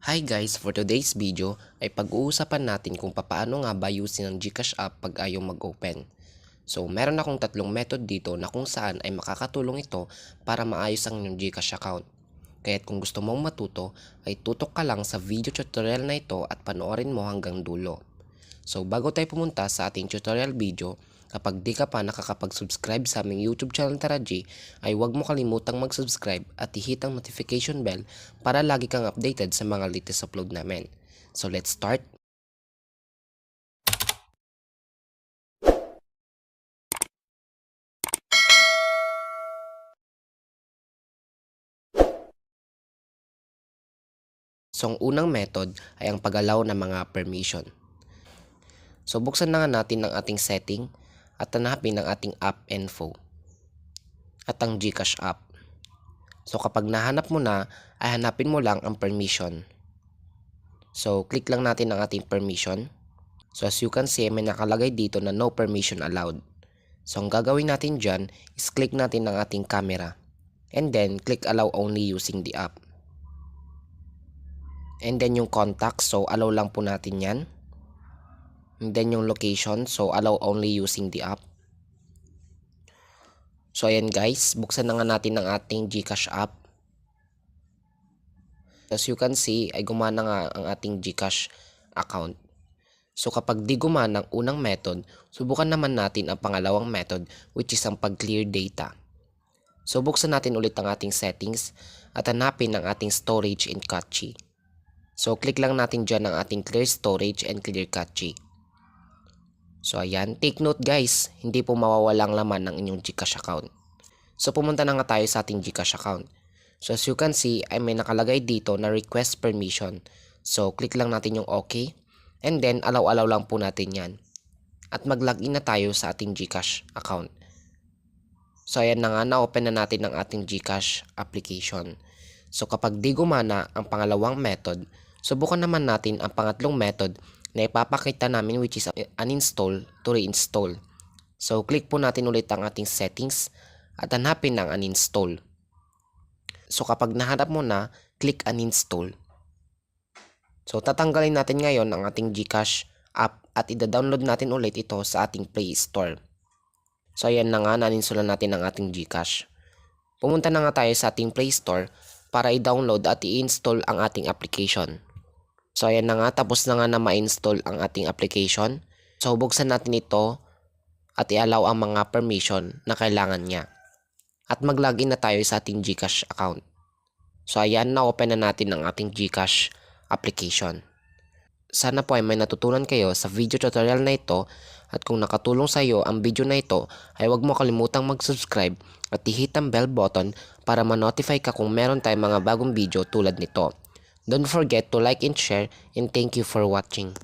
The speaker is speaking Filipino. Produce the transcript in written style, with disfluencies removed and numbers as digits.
Hi guys, for today's video ay pag-uusapan natin kung paano nga ba using ang GCash app pag ayaw mag-open. So meron akong tatlong method dito na kung saan ay makakatulong ito para maayos ang inyong GCash account. Kaya't kung gusto mong matuto ay tutok ka lang sa video tutorial na ito at panoorin mo hanggang dulo. So bago tayo pumunta sa ating tutorial video, kapag di ka pa nakakapag-subscribe sa aming YouTube channel Tara G, ay huwag mo kalimutang mag-subscribe at i-hit ang notification bell para lagi kang updated sa mga latest upload namin. So let's start! So ang unang method ay ang pag-allow ng mga permission. So buksan na nga natin ang ating setting at hanapin ang ating app info at ang GCash app. So kapag nahanap mo na, ay hanapin mo lang ang permission. So click lang natin ang ating permission. So as you can see, may nakalagay dito na no permission allowed. So ang gagawin natin dyan is click natin ang ating camera. And then click allow only using the app. And then yung contact, so allow lang po natin yan. And then yung location, so allow only using the app. So ayan guys, buksan na nga natin ang ating GCash app. As you can see, ay gumana nga ang ating GCash account. So kapag di gumana ang unang method, subukan naman natin ang pangalawang method, which is ang pag-clear data. So buksan natin ulit ang ating settings at hanapin ang ating storage and cache. So click lang natin dyan ang ating clear storage and clear cache. So ayan, take note guys, hindi po mawawalang laman ng inyong GCash account. So pumunta na nga tayo sa ating GCash account. So as you can see, ay may nakalagay dito na request permission. So click lang natin yung OK. And then allow lang po natin yan. At mag-login na tayo sa ating GCash account. So ayan na nga, na-open na natin ang ating GCash application. So kapag di gumana ang pangalawang method, subukan naman natin ang pangatlong method na ipapakita namin, which is uninstall to reinstall. So click po natin ulit ang ating settings at hanapin ang uninstall. So kapag nahanap mo na, click uninstall. So tatanggalin natin ngayon ang ating GCash app at ida-download natin ulit ito sa ating Play Store. So ayan na nga, na-install natin ang ating GCash. Pumunta na nga tayo sa ating Play Store para i-download at i-install ang ating application. So ayan na nga, tapos na nga na ma-install ang ating application. So buksan natin ito at i-allow ang mga permission na kailangan niya. At mag-login na tayo sa ating GCash account. So ayan, na-open na natin ang ating GCash application. Sana po ay may natutunan kayo sa video tutorial na ito, at kung nakatulong sa iyo ang video na ito ay huwag mo kalimutang mag-subscribe at i-hit ang bell button para ma-notify ka kung meron tayong mga bagong video tulad nito. Don't forget to like and share, and thank you for watching.